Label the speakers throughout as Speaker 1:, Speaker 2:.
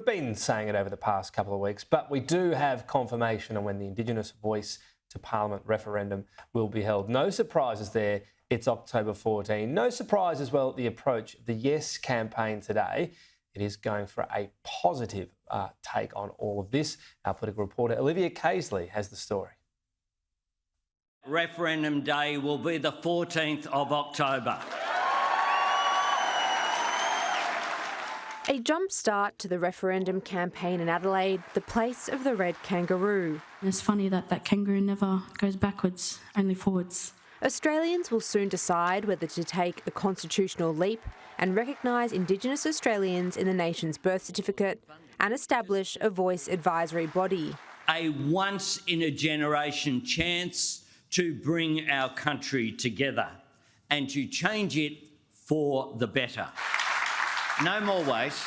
Speaker 1: We've been saying it over the past couple of weeks, but we do have confirmation on when the Indigenous Voice to Parliament referendum will be held. No surprises there. It's October 14. No surprise as well at the approach of the Yes campaign today. It is going for a positive take on all of this. Our political reporter Olivia Casely has the story.
Speaker 2: Referendum day will be the 14th of October.
Speaker 3: A jump start to the referendum campaign in Adelaide, the place of the red kangaroo.
Speaker 4: It's funny that that kangaroo never goes backwards, only forwards.
Speaker 3: Australians will soon decide whether to take a constitutional leap and recognise Indigenous Australians in the nation's birth certificate and establish a voice advisory body.
Speaker 2: A once-in-a-generation chance to bring our country together and to change it for the better. No more waste,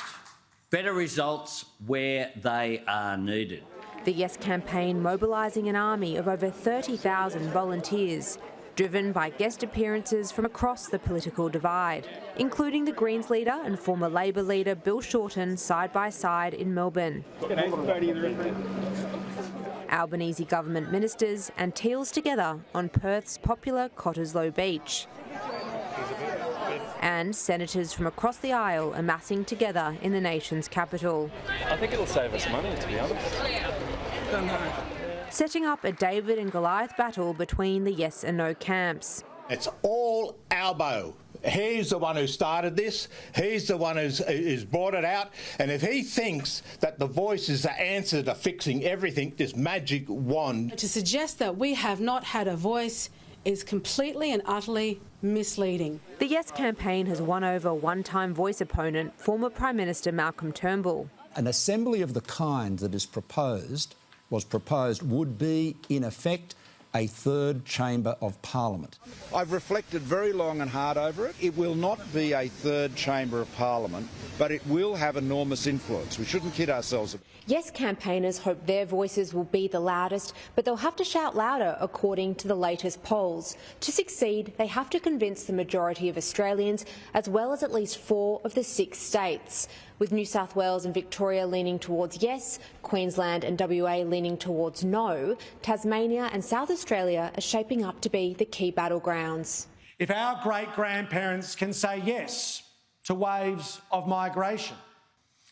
Speaker 2: better results where they are needed.
Speaker 3: The Yes campaign mobilising an army of over 30,000 volunteers, driven by guest appearances from across the political divide, including the Greens leader and former Labor leader Bill Shorten side by side in Melbourne. Albanese government ministers and Teals together on Perth's popular Cottesloe Beach. And senators from across the aisle amassing together in the nation's capital.
Speaker 5: I think it'll save us money, to be honest. Don't know.
Speaker 3: Setting up a David and Goliath battle between the yes and no camps.
Speaker 6: It's all Albo. He's the one who started this. He's the one who's brought it out. And if he thinks that the Voice is the answer to fixing everything, this magic wand.
Speaker 7: To suggest that we have not had a voice is completely and utterly misleading.
Speaker 3: The Yes campaign has won over one-time Voice opponent, former Prime Minister Malcolm Turnbull.
Speaker 8: An assembly of the kind that is was proposed would be, in effect, a third chamber of Parliament.
Speaker 9: I've reflected very long and hard over it. It will not be a third chamber of Parliament, but it will have enormous influence. We shouldn't kid ourselves.
Speaker 3: Yes campaigners hope their voices will be the loudest, but they'll have to shout louder according to the latest polls. To succeed, they have to convince the majority of Australians, as well as at least 4 of the 6 states. With New South Wales and Victoria leaning towards yes, Queensland and WA leaning towards no, Tasmania and South Australia are shaping up to be the key battlegrounds.
Speaker 10: If our great-grandparents can say yes to waves of migration,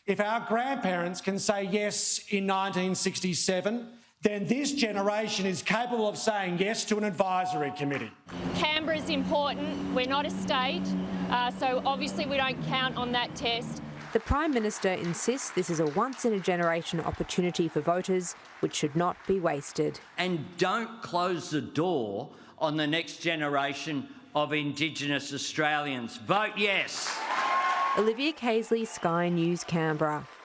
Speaker 10: if our grandparents can say yes in 1967, then this generation is capable of saying yes to an advisory committee.
Speaker 11: Canberra's important. We're not a state, so obviously we don't count on that test.
Speaker 3: The Prime Minister insists this is a once-in-a-generation opportunity for voters, which should not be wasted.
Speaker 2: And don't close the door on the next generation of Indigenous Australians. Vote yes.
Speaker 3: Olivia Casely, Sky News, Canberra.